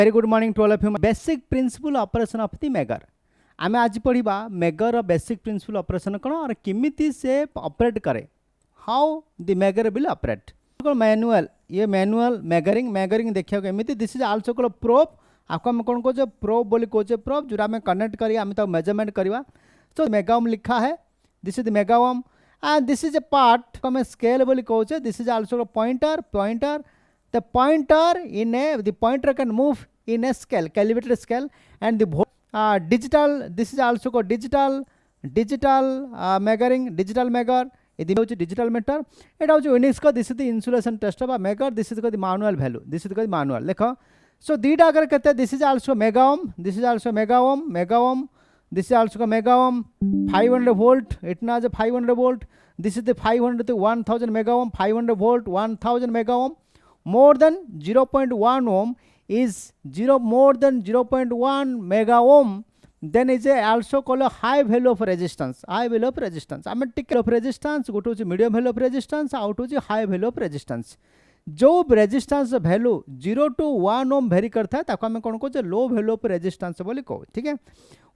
Very good morning to all of you. Basic principle operation of the megger आमे आज पढ़िबा। Megger basic principle operation कौन और किमिति से ऑपरेट करे, how the megger will operate. Manual ये मैनुअल मेगरिंग मेगरिंग देखिया एमिति। This is also called probe. आपको हम कौन कहछे प्रोब बोली कहछे। प्रोब जोरा में कनेक्ट करी आमे तो मेजरमेंट करवा। तो मेगाओम लिखा है, this is the megohm and this is a part को हम स्केल बोली कहछे। This is also pointer pointer the pointer in a the pointer can move in a scale, calibrated scale, and the digital, this is also called digital measuring, digital measure. ఇది వచ్చి digital meter, এটা হচ্ছে यूनिक्स को। This is the insulation test of megger, this is the manual value, this is the manual देखो। So दीटा अगर कहते this is also megaohm, this is also megaohm megaohm, this is also megaohm 500 volt, इतना जो 500 volt, this is the 500 to 1000 megaohm, 500 volt 1000 megaohm. More than 0.1 ohm is more than 0.1 mega ohm, then is also called a high value of resistance. High value of resistance I mean tick of resistance go to medium value of resistance, out to high value of resistance। जो resistance value 0 to 1 ohm vary करता है ताको हमें कौन कहते low value of resistance बोली कहो। ठीक है,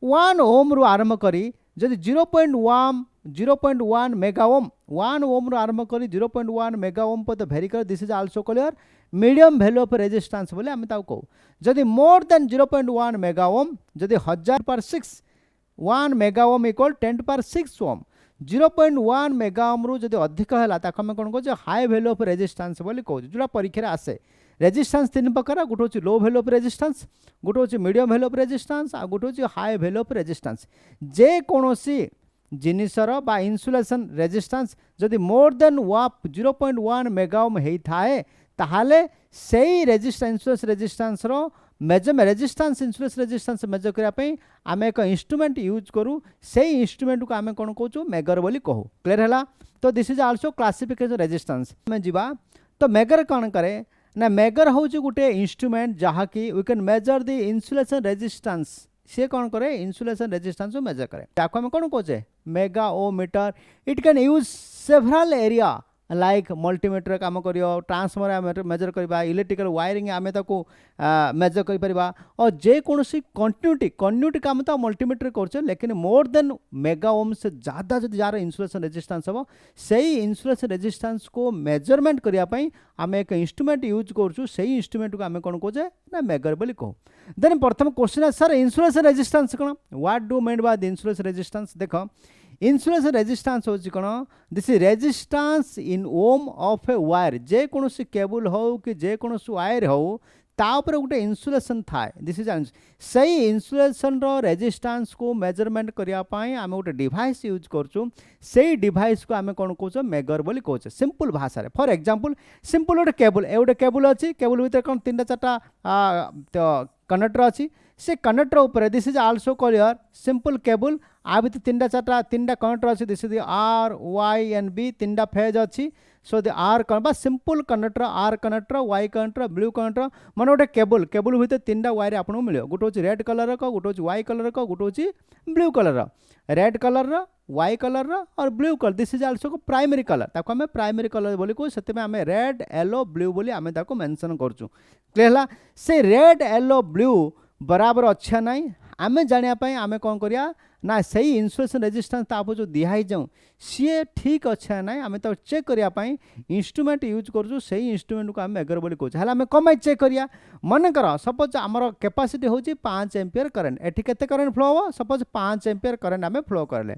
1 ओम रु आरंभ करी जदि 0.1 मेगा ओम, 1 ओम रु आरंभ करी 0.1 मेगा ओम पर वेरी कर, this is also called medium value of resistance बोले हमें ताको कहो। जदि मोर देन 0.1 मेगा ओम, जदि 1000/6 1 मेगा ओम इक्वल 10/6 ओम, 0.1 मेगा ओम रु जदि अधिक है ताको हमें कौन कहते हाई वैल्यू ऑफ रेजिस्टेंस बोली कहू। जोड़ा परीक्षा आसे रेजिस्टेंस 3 प्रकार, गोटे हूँ लो वैल्यू ऑफ रेजिस्टेंस, गोटे हूँ मीडियम वैल्यू ऑफ रेजिस्टेंस, आ गोटे हूँ हाई वैल्यू ऑफ रेजिस्टेंस। जे कोनोसी जिनिसर बा इंसुलेशन रेजिस्टेंस जदि मोर देन 0.1 मेगा ओम होता है ताहाले सेही रेजिस्टेंस रेजिस्टेंस रो measure resistance insulation resistance measure करने आम एक इंस्ट्रूमेंट यूज करूँ, से इंस्ट्रूमेंट को आम कौन कहूँ मेगर बोली कहू। क्लियर है? तो this is also classification resistance में जीवा। तो मेगर कौन करे ना, मेगर हूँ गोटे इंस्ट्रूमेंट जहाँकि we can measure the insulation resistance. सी कौन करे इंसुलेशन रेजिस्टेंस मेजर करे, ताको हम कौन कहचे megohmmeter. It can use several area like multimeter काम करियो, ट्रांसफॉर्मर मेजर करवा, इलेक्ट्रिकल वायरिंग आमे ताको मेजर करि परिबा, और जे कोनोसी कंटिन्यूटी काम तो मल्टीमीटर करछे। लेकिन मोर देन मेगा ओम से ज़्यादा जदि जार इंसुलेशन रेजिस्टेंस हो, सही इंसुलेशन रेजिस्टेंस को मेजरमेंट करिया पई आमे एक इंस्ट्रूमेंट यूज करछु, सही इंस्ट्रूमेंट को आमे कोन कहजे ना मेगर बोली कहू। देन प्रथम क्वेश्चन है सर इंसुलेशन रेजिस्टेंस कोन, what do mean by the insulation resistance. देखो इंसुलेशन रेजिस्टेंस होची कोन, this is resistance in ohm of a wire. जे कोनोसी केबल हो कि जे कोनोसी वायर हो ता ऊपर गोटे इंसुलेशन थाए, दिस इज सही इंसुलेशन रो रेजिस्टेंस को मेजरमेंट करिया पाई आमे गोटे डिवाइस यूज करछु, सेही डिवाइस को आमे कोन कहछो मेगर बोली कहछो सिंपल भाषा रे। फॉर एग्जांपल सिंपल गोटे केबल, ए गोटे केबल अछि, केबल भीतर कोन 3-4 तो कनेक्टर अछि, से कनेक्टर ऊपर this is also called simple cable. आ भीतर 3 कनेक्टर अछि, this is R Y and B, 3 phase अछि। सो द आर बा simple connector, R connector, Y connector, blue connector, माने गोटे केबल, केबल भीतर 3टा वायर आपको मिलो। गोटे हूँ रेड कलर का, गोटे हूँ वाई कलर का, गोटे हूँ blue colour, red colour Y colour और blue colour. This is also primary colour, ताको हमें प्राइमरी कलर बोली कहू। से आम रेड येलो ब्लू बोली आम ताको मेंशन करछु। क्लियर है? से रेड येलो ब्लू बराबर अच्छा ना आम जानापी आम कौन करिया ना, सही इंसुलेशन रेजिस्टेंस ताप जो दिहाई जाऊँ सी ठीक अच्छे ना आम तो चेक करने इंस्ट्रूमेंट यूज करूँ, सही इंस्ट्रूमेंट को आम मेगर बोली कहूँ। हेल्ला आम कम चेक करिया, मन कर सपोज आमर कैपेसिटी हूँ 5 एम्पियर करेंट, एटी केते करेंट फ्लो हो, सपोज 5 एम्पियर करेंट आम फ्लो करले।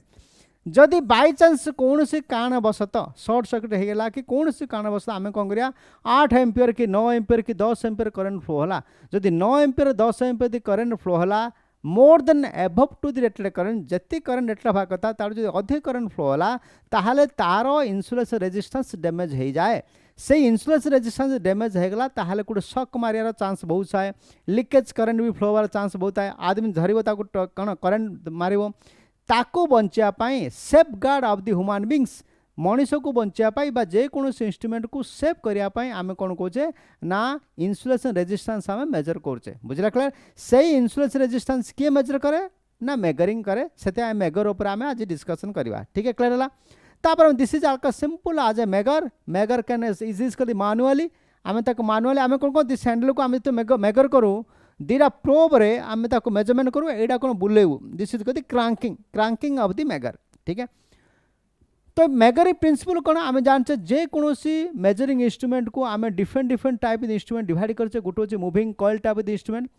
जदि बाय चांस कौन सी कारणवशत सर्ट सर्किट होगा कि कौन सी कारणवशत आम कौन करिया 8 एम्पियर कि 9 एम्पियर कि 10 एम्पियर करेंट फ्लो होला, जदि 9 एम्पियर 10 एम्पियर करेंट फ्लो होला more than above to the rated current, जति करेंट रेटेड होगा कथा तार जो अधिक करेंट फ्लो होला ताहाले तार इंसुलेशन रेजिस्टेंस डैमेज हो जाए। से इंसुलेशन रेजिस्टेंस डैमेज होगला ताहाले गोटे शॉक मारियार चांस बहुत है, लीकेज करेंट भी फ्लो होवार चांस बहुत है। आदमी धरिबो ताको कौन करेंट मारिबो, ताको बंचापी safeguard of the human beings, मनीष को बंचापी बा जे कौन इंस्ट्रूमेंट को सेव करने आम कौन कहे ना इंसुलेशन रेजिस्टेंस आम मेजर करुचे। बुझला? क्लियर? सही इंसुलेशन रेजिस्टेंस किए मेजर करे ना मेगरिंग करे, से मेगर उपर आम आज डिस्कसन करवा। ठीक है? क्लियर है? तापर दिस इज आल्का सिंपल आज ए मेगर, मेगर कैन इज कर मानुअली आम तक मानुअली आम कौन कहते हैंडल को आम तो मेगर करूँ दीटा प्रोब रे आम ताको मेजरमेंट करू एटा कोन बुलेबू दिस इज कदी क्रांकिंग ऑफ द मेगर ठीक है। तो मेजरिंग प्रिंसिपल कौन आम जानचे जे कौन मेजरिंग इंस्ट्रूमेंट को आम डिफरेंट टाइप इंस्ट्रूमेंट डिवाइड करचे गोटे हूँ moving coil type of instrument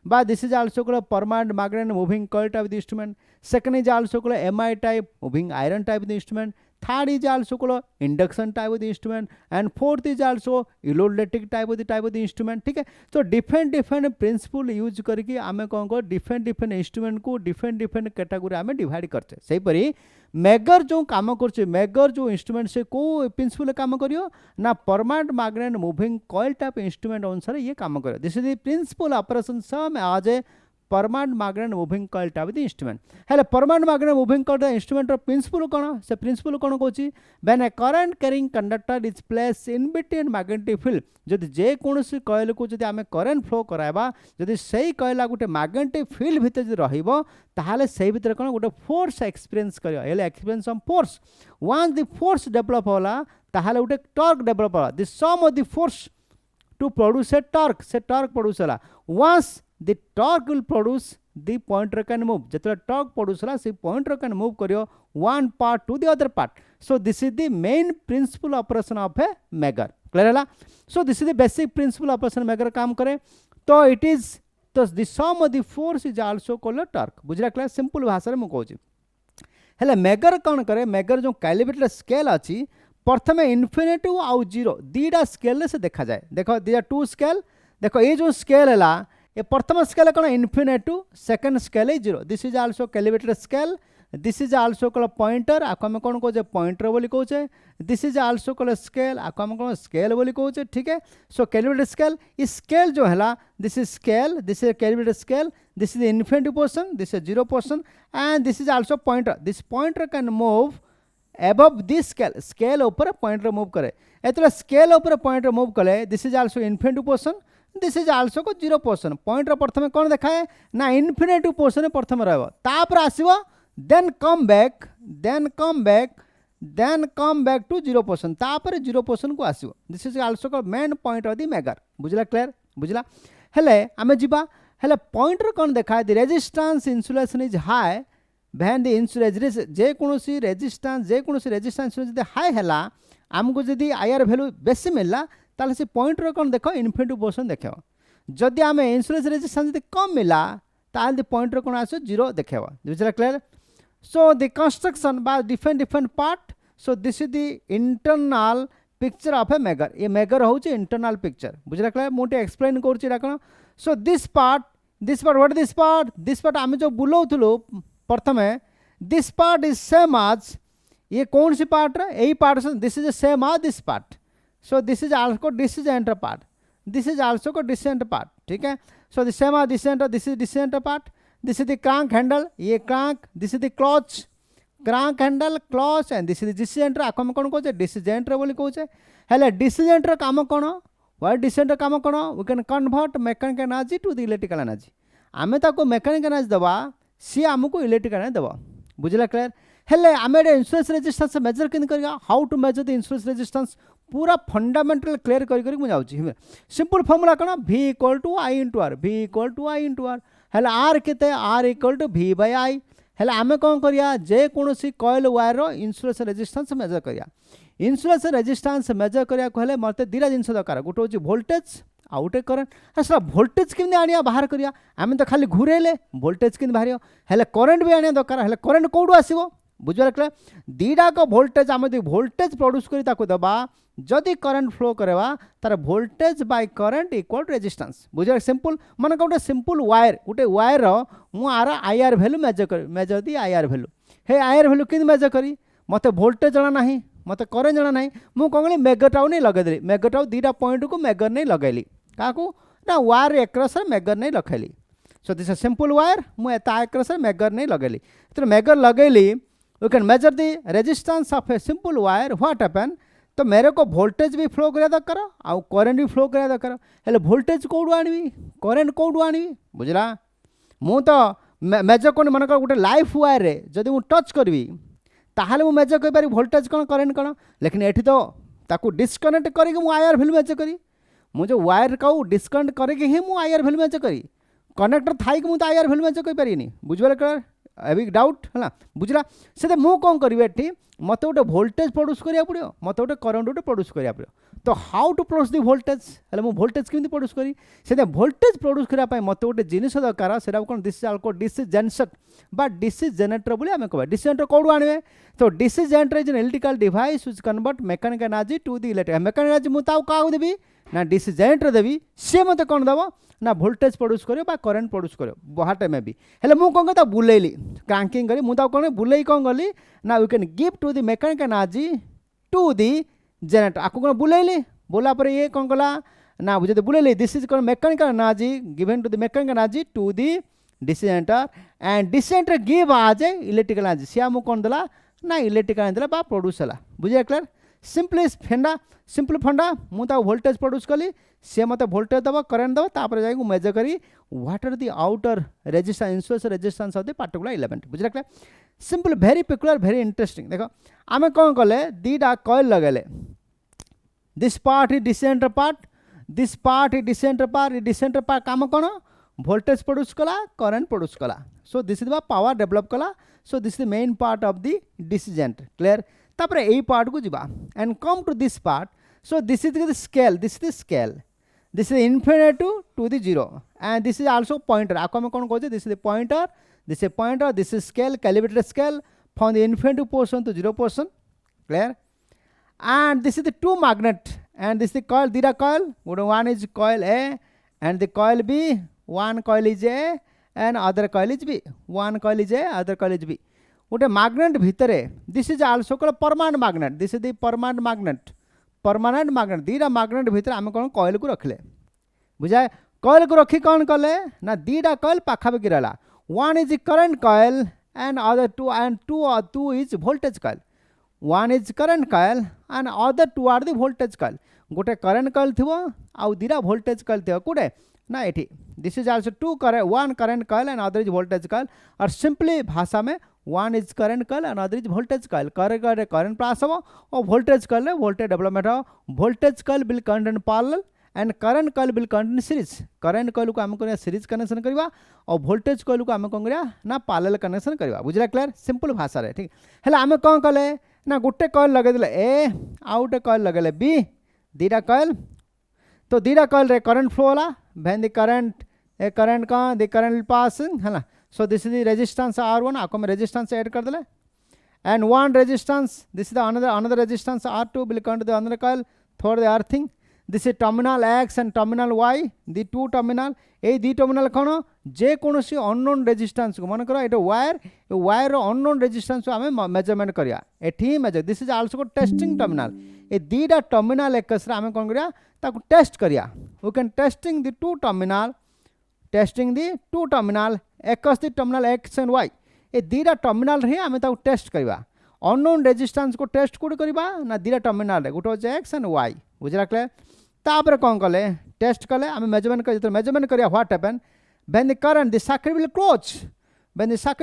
बा this is also called permanent magnet moving coil type of instrument. Second is also called MI type moving iron type of instrument. Third is also called induction type of the instrument and fourth is also electric type of the instrument ठीक है। तो different principle use करके आम कौन कर different instrument को different category आम divide करते सही परी मेगर जो काम कर मेगर जो इंस्ट्रूमेंट से को प्रिंसिपल काम करियो ना permanent magnet moving coil type instrument अनुसार ये काम करियो this is the principle operation सम आज a permanent magnet moving coil type the instrument हेले permanent magnet moving coil instrument principle कौन से प्रिंसिपल कौन कहूँ when a current carrying conductor is place in between magnetic field जदि जे कौन कॉइल को जदि आम करंट फ्लो कराइबा जदि सही कॉइल गोटे मैग्नेटिक फील्ड भितर जदि रहिबो ताहले सही भितर कौन गोटे फोर्स एक्सपीरियंस करियो हेले experience of force once the force develop होला ताहले गोटे टॉर्क डेवलप होला the sum of the force to produce a torque से टॉर्क प्रोड्यूस होला once the torque will produce the pointer can move जतले torque produce होला से pointer can move करियो one part to the other part so this is the main principle operation of a megger clear होला so this is the basic principle operation megger काम करे तो it is तो the sum of the force is also called torque बुझला clear simple भाषा रे मु कहूची हेले मेगर कौन करे मेगर जो कैलिब्रेटेड स्केल अच्छी प्रथमे इन्फिनिटी आउ जीरो दीटा स्केल से देखा जाए देखो दीटा टू स्केल देखो ये जो स्केल है ये प्रथम स्केल कौन इन्फिनिटी सेकंड स्केल है zero this is also calibrated scale this is also called pointer आपको आम कौन कहे पॉइंटर बोली कहे this is also called scale आपको आम कौन स्केल बोली कहे ठीक है सो कैलिब्रेटेड स्केल इस स्केल जो है this is scale this is calibrated scale this is infinity portion this is zero portion and this is also pointer this pointer can move above this scale ऊपर pointer move करे एतले scale ऊपर pointer move कले this is also infinity portion this is also को zero portion pointer प्रथम कौन देखाए ना इन्फिनिटी पोर्शन प्रथम रहा आसो then come back to zero portion तापर जीरो पोर्शन को आसो दिस इज आल्सो को main point of the megger बुझला क्लियर बुझला हेले आमे जिबा हेले पॉइंटर कौन देखाए the resistance insulation is high when the इन्सुलेस जे कोनोसी रेजिस्टेंस जदि हाई हैला आमको जदि आईआर वैल्यू बेसी मिलला ताले से पॉइंटर कौन देख इन्फिनिटी पोर्शन देख जदि आम इन्सुलेस रेजिस्टेंस जदि कम मिला ताले पॉइंटर कौन आसो जीरो देखेबा बुझला क्लियर सो द कंस्ट्रक्शन बा different part so this is the internal picture of a megger ये मेगर होचे इंटरनल पिक्चर बुझला क्लियर मोटे एक्सप्लेन करछि एटा कोन so this part what this part आम जो बुलाउथलो प्रथमे दिस पार्ट इज सेम आज ये कौन सी पार्ट रे यही पार्ट दिस इज सेम आज this part so this is also descent part this is also को descent part ठीक है so the same as descent this is descent part this is the crank handle ये crank this is the clutch crank handle clutch and this is the descent आपको हम कौन कहते descent रे बोली कहते हेले descent रे काम कौन what descent रे काम कौन we can convert mechanical energy to the electrical energy आमे ताको mechanical energy दबा सी हमको electrical energy दबा बुझला क्लियर हेले आमे इंसुलेस रेजिस्टेंस मेजर किन करिया how to measure the insulation resistance पूरा फंडामेंटल क्लियर करी मुझे जाऊँ सिंपल फॉर्मूला कौन V equal to I into R V equal to I into R हेले आर केते R equal to V by I हेले आमे कौन करिया जे कोनोसी कॉइल वायर रो इंसुलेस रेजिस्टेंस मेजर करिया इंसुलेस रेजिस्टेंस मेजर करिया कहले मते दीरा जिंस दरकार गोटे होची वोल्टेज आउटे करंट असला वोल्टेज किन आनिया बाहर करिया आमे तो खाली घुरेले वोल्टेज किन बाहरियो हेले करंट भी आनिया दरकार हेले करंट कोडू आसीबो बुझा रखला दीटा को वोल्टेज आम वोल्टेज प्रोड्यूस करी ताको दबा जदि करंट फ्लो करवा तार voltage by current equal resistance बुझा सिंपल मन गोटे सिंपल गोटे वायर मु आर IR value measure the IR value हे आईआर वैल्यू किन मेजर करी मते वोल्टेज जाना नहीं मते करंट जाना नहीं मु कहली मेगरटाउ नहीं लगेदेली मेगरटाउ दीटा पॉइंट को मेगर नहीं लगेली काकू ना वायर एक्रस मेगर नहीं लखेली सो दिस सिंपल वायर मु एता एक्रस मेगर नहीं लगेली तो मेगर लगेली we can measure the resistance of a simple wire what happen तो मेरे को वोल्टेज भी फ्लो करा दरकार आउ करंट भी फ्लो करा दरकार हेले वोल्टेज कोडू आनबी करंट कोडू आनबी बुझला मु तो मेजर कोन मन को गोटे लाइफ वायर रे जदि मु टच करबी ताहाले मु मेजर कर पारी वोल्टेज कोन करंट कोन लेकिन एठी तो ताकू डिस्कनेक्ट करी मु आईआर वैल्यू मेजर करी मु जो वायर को डिस्कनेक्ट करी ही मु आईआर वैल्यू मेजर करी कनेक्टर थाई कि मुझे आईआर भैल्यू मैच कहींपारे बुझे क्लियर एवं डाउट है बुझला से मुझे कौन करी एटी मत गोटे भोल्टेज प्रोड्यूस करा पड़ो मत गोटे करंट गोटे प्रोड्यूस करा पड़ो तो how to produce the voltage है मुझे भोल्टेज केमी प्रोड्यूस करी से भोल्टेज प्रोड्यूस करने मत गोटे जिनिस दरकार से कौन दिस आल्को डीसी जेनसेट बा डीसी जेनेटर बोली आम कह डीसी जेनेटर कौन आने तो DC generator is an electrical device which convert mechanical energy to the electric mechanical energy मुझे क्या देवी ना डीसी जेनेटर देवी सी मत कौन दब ना भोल्टेज प्रोड्यूस कर करेन्ट प्रोड्यूस कर व्हाट मे बी हेल्ले मुझे कौन कहता बुलेली क्रैंकिंग करी मुझे कौन बुले कौन कली ना we can give to the mechanical energy to the generator आपको कौन बुलेली बोला पर ये कौन कला ना बुझे बुलेली दिस इज कौन mechanical energy given to the mechanical energy to the DC generator and DC generator give as a electrical energy सी आमको कौन देला ना इलेक्ट्रिकल एनर्जी देला बा प्रोड्यूस है बुझे क्लियर सिंपली फेंडा सिंपल फंडा मुझे भोल्टेज प्रोड्यूस कली सी मत भोल्टेज दब करेन्ट दब तापर जाए मेजर करी what are the outer resistance insulation resistance of the particular element बुझे clear simple very peculiar very interesting देखो आम कौन कले दीटा कॉइल लगेले this part is DC generator part this part is DC generator part DC generator part काम कौन voltage produce कला करेन्ट प्रोड्यूस कला so this is power develop कला so this is the main part of the DC generator clear तापर यही part को जीवा and come to this part so this is the scale this is infinite to the zero and this is also pointer आपको हम कौन कहते this is pointer this is scale calibrated scale from the infinite portion to zero portion clear and this is the two magnet and this is the coil dita coil one is coil A and the coil B one coil is A and other coil is B one coil is A other coil is B गोटे magnet भितरे this is also called permanent magnet this is the permanent magnet दीटा magnet भितरे आम कौन coil को रखले बुझाए coil को रखी कौन कले ना दीटा coil पाखापाखि रहा one is the current coil and other two is voltage coil one is current coil and other two are the voltage coil गोटे current coil थिबो आउ दीरा voltage coil थिबो कोडे ना एठी this is also one current coil and other is voltage coil और simply भाषा में one is current coil and other is voltage coil current पास हो और voltage coil voltage development हो voltage coil will current in parallel and current coil will current in series current coil को आम करिया series connection करवा और voltage coil को आम कौन करिया ना parallel connection करवा बुझला क्लियर सिंपल भाषा रे ठीक हेला आम कौन कले ना गोटे कॉइल लगे ए आउ गोटे कॉइल लगे बी दीटा कॉइल तो दीटा कॉइल रे करंट फ्लो होला व्हेन द करंट का द करंट पास है ना so this is the resistance R1 आपको मैं रेजिस्टेंस ऐड कर देले and one resistance this is the another resistance R2 will come to the another coil for the earthing this is terminal X and terminal Y the two terminal a the terminal कौन जे कौन सी unknown resistance को मन करो ये wire unknown resistance आम measurement करिया एठी measure this is also testing terminal ए दीटा टर्मिनल एकस आम कौन करिया ताको टेस्ट करिया we can testing the two terminal across the terminal X and Y ए दीटा टर्मिनल रे आम ताको टेस्ट करिया अननोन रेजिस्टेंस को टेस्ट कोड करिबा ना दीटा टर्मिनल रे गोटे होचे X एंड Y बुझला क्लियर तापर कौन कले टेस्ट कले आम मेजरमेंट करिया what happen when the current the circuit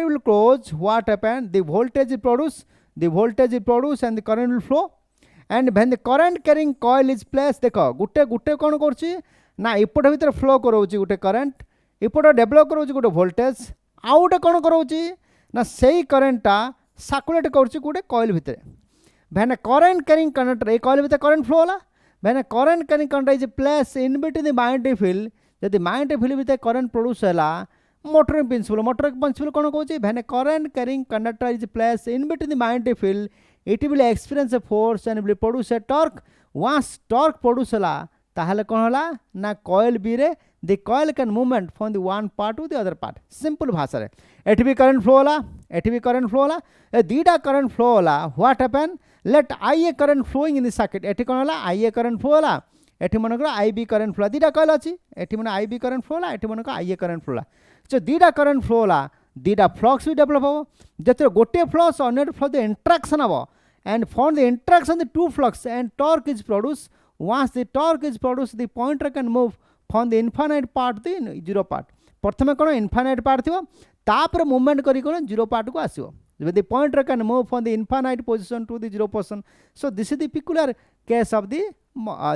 will close what happen the voltage is produced and the current will flow and when the current carrying coil is placed देखो गुटे कौन करछि ना इपट भीतर फ्लो करोछि गुटे current इपट develop करोछि गुटे voltage आउटे कौन करोछि ना सेही करंटटा circulate करोछि गुटे coil भीतर when a current carrying conductor A coil भीतर करंट फ्लो होला when a current carrying conductor is placed in between the magnetic field जदि magnetic field भीतर करंट प्रोड्यूस होला motoring principal कौन कहछि when a current carrying conductor is placed in between the magnetic field it will experience a force and will produce a torque once torque produce होला ताहले कौन होला ना coil B रे the coil can movement from the one part to the other part simple भाषा रे एठी भी करंट फ्लो होला ए दीटा करंट फ्लो होला what happen let IA current flowing in the circuit एठी कौन होला IA current flow होला एठी मन करो IB current flow दीटा कॉइल अछि एठी मन IB current flow होला एठी मन को IA current flow होला जो दीटा करंट फ्लो होला दीटा फ्लक्स भी डेवलप हो जते गोटे फ्लक्स अन्य फ्लो द इंटरेक्शन हो and from the interaction the two flux and torque is produced once the torque is produced the pointer can move from the infinite part to the zero part प्रथम कौन infinite part थी तापर movement करी कौन zero part को आसीबो the pointer can move from the infinite position to the zero position so this is the peculiar case of the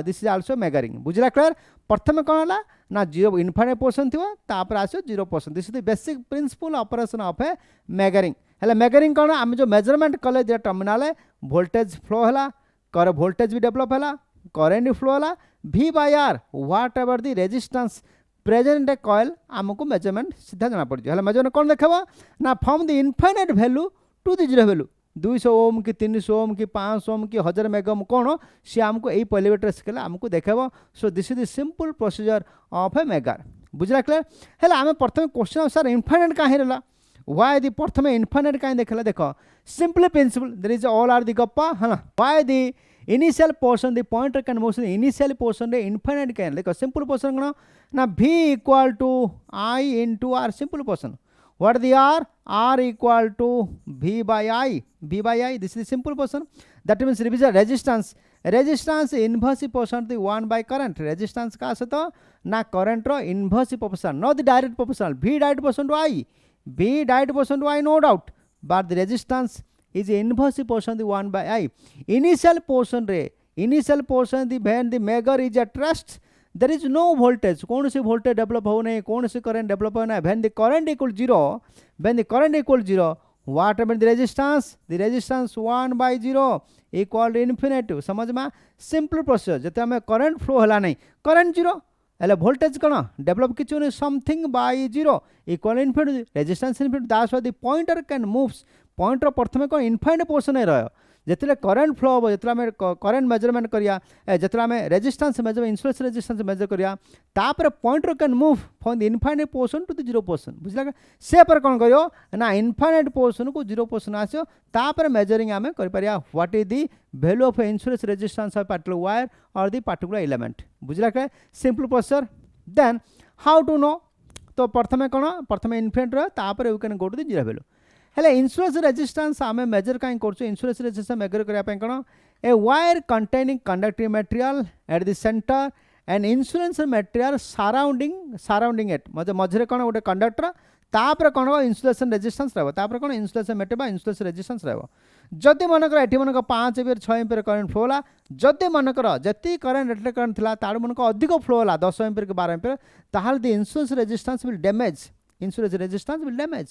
this is also measuring बुझला clear प्रथम कौन होला ना जीरो इनफाइनाइट पोर्शन थी तापर आसो 0%। This is the basic principle operation of A measuring. हेले measuring कौन आम जो मेजरमेंट कले जे टर्मिनाल वोल्टेज फ्लो है कर वोल्टेज भी डेवलप है करेन्ट फ्लो है V by R whatever the resistance present a coil आमको मेजरमेंट सीधा जना पड़ जाए। मेजरमेंट कौन देखा ना from the infinite value to the zero value 200 ohm कि 300 ओम कि 500 ओम कि 1000 मेगा ओम कौन सी आमको यही पॉलीमीटर स्केल आमको देखेब। So this is the simple procedure of a megger. बुझला क्लियर है। आम प्रथम क्वेश्चन सर इनफाइनाइट कहीं रहा वाई दी प्रथम इनफाइनाइट कहीं देखला देख simple principle there is all are the गप्पा है ना why the initial portion the pointer can motion initial portion रे इनफाइनाइट कहीं देख सिंपल पोर्शन कौन ना V equal to I into R simple portion what the R equal to V by I this is the simple portion that means revision resistance inverse portion the 1 by current resistance का सतो ना current row inverse proportion not the direct proportional V direct portion to I V direct portion to I no doubt but the resistance is inverse portion the 1 by I initial portion the when the measure is at rest there is no voltage कौन सी voltage develop हो नहीं कौन सी current develop हो नहीं when the current equal zero what about the resistance 1 by 0 equal to infinite समझ में simple process जते हमें current flow हला नहीं current zero हेले voltage कौन develop किचु नहीं something by 0 equal infinite resistance infinite that's why the pointer can moves pointer प्रथमे कौन infinite portion नहीं रहा जिते करेन्ट फ्लो हम जो करेन्ट मेजरमेंट करिया जिते आम resistance measure insulation resistance measure करिया तापर pointer can move from the infinite portion to the 0% बुझला से पर कौन करियो ना इनफाइनाइट पोर्शन को 0% आसो तापर मेजरिंग आम कर परिया what is the value of insulation resistance of particular wire और द पार्टिकुलर एलिमेंट बुझला के simple processor then how to know तो प्रथमे कौन प्रथमे इनफाइनाइट रहा तापर you can go to the 0 value हेले इन्सुलेंस रेजिस्टेंस आम मेजर कहीं कर इन्सुलेंस रेजिस्टेंस मेजर करने कौन a wire containing conductive material at the centre and insulation material surrounding at मझे कौन गोटे कंडक्टर तापर कौन हम इन्सुलेशन रेजिस्टेंस रहा कौन इन्सुलेशन मटेरियल इन्सुलेशन रेजिस्टेंस रहा जदि मनकर ये मनक 5 एम्पियर 6 एम्पियर करेन्ट फ्लो है जदि मनकर जी करेन्ट रेटेड करेन्ट था तार मनक अधिक फ्लो है 10 एम्पियर कि 12 एम्पियर ताहले the insulation resistance will damage insulation resistance will damage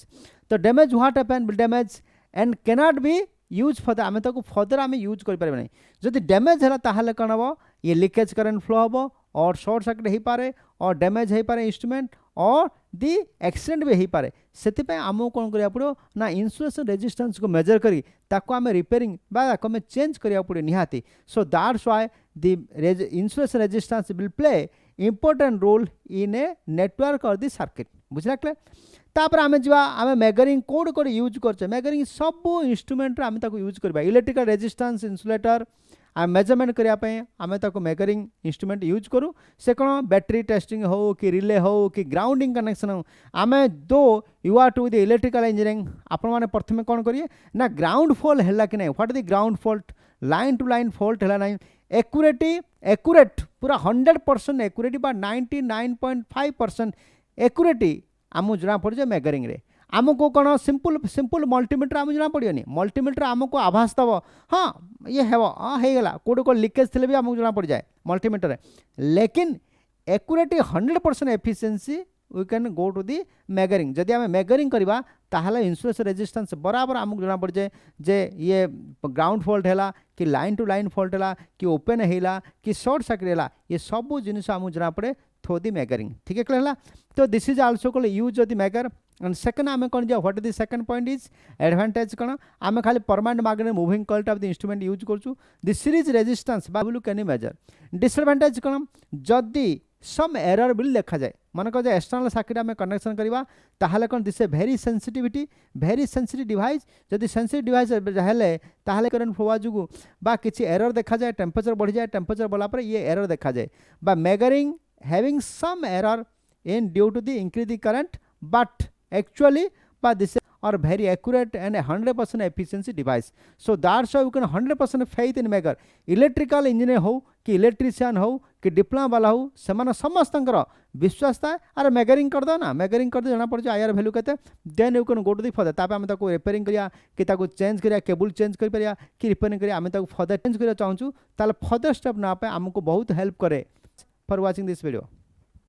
the damage what happen will damage and cannot be used for the आम ताको फर्दर आम यूज कर पारे नहीं जदि डैमेज है ताहले कौन हम ये लीकेज करेन्ट फ्लो हम और शॉर्ट सर्किट हो पारे और डैमेज हो पारे इंस्ट्रूमेंट और दी एक्सीडेंट भी हो पारे से आमको कौन करा पड़ो ना इन्सुलेशन रेजिस्टेंस को मेजर करी ताको आम रिपेयरिंग आम चेंज करा पड़े निहाती so that's why the insulation resistance will play important role in a network और द सर्किट बुझला क्लियर तापर आम जा आम मेजरिंग कोड कोड यूज कर मेजरिंग सब इंस्ट्रूमेंट आम यूज करवा इलेक्ट्रिकल रेजिस्टेंस इन्सुलेटर आम मेजरमेंट करने आम मेजरिंग इंस्ट्रूमेंट यूज करूँ से कौन बैटरी टेस्टिंग हो कि रिले हो कि ग्राउंडिंग कनेक्शन हो आम दो you are to the electrical engineering आपण मैंने प्रथम कौन करिए ना ग्राउंड फॉल्ट है कि नहीं what is the ground fault line to line fault है ना एक्यूरेट पूरा 100% एक्यूरेटी 99.5% एक्यूरेटी आमको जना पड़ जाए मेजरिंग रे आमको कौन सिंपल मल्टीमीटर आम जना पड़ोनी मल्टीमीटर आमको आभास दब हाँ ये हे होगा कौटे कौन लिकेज थे भी आमको जना पड़ जाए मल्टीमीटर लेकिन accuracy 100% efficiency we can go to the measuring जदि आम मेजरिंग करवा ताहले इन्सुलेशन रेजिस्टेंस बराबर आमको जना पड़ जाए जे ये ग्राउंड फॉल्ट है कि लाइन टू लाइन फॉल्ट है कि ओपन है कि शॉर्ट सर्किट है ये सब जिनिस आमको जना पड़े थ्रू दी मेजरिंग ठीक है क्लियर है तो this is also called use of the measure and second आम कौन जा what is the second point is advantage कौन आम खाली permanent magnet moving coil type the instrument use करछु द सीरीज रेजिस्टेंस बा विल कैन मेजर डिसएडवांटेज कौन जदि सम एरर बिल देखा जाए मन कह एक्सटर्नल सर्किट आम कनेक्शन करवा ताहले कौन दिस वेरी सेंसिटिव डिवाइस जदि सेंसिटिव डिवाइस हेले ताहले करेन्ट फ्लो जुगु बा किछि एरर देखा जाए टेम्परेचर बढ़ी जाए टेम्परेचर बढ़ला पर ये एरर देखा जाए बा measuring having some error in due to the increase the current but actually but this are very accurate and 100% efficiency device so that's why you can 100% faith in measure electrical engineer हो कि electrician हो कि diploma वाला हो से समस्त विश्वास था अरे मेजरिंग कर दो ना मेजरिंग कर दो जना पड़ आयर वैल्यू के then you can go to the further तापर आम रिपेयरिंग करिया कि ताको चेंज करिया केबल चेंज कर परिया कि रिपेयरिंग करिया आम फर्दर चेंज करिया चाहूँ ताले फर्दर स्टेप ना पे आमको बहुत हेल्प करे फॉर वाचिंग दिस वीडियो।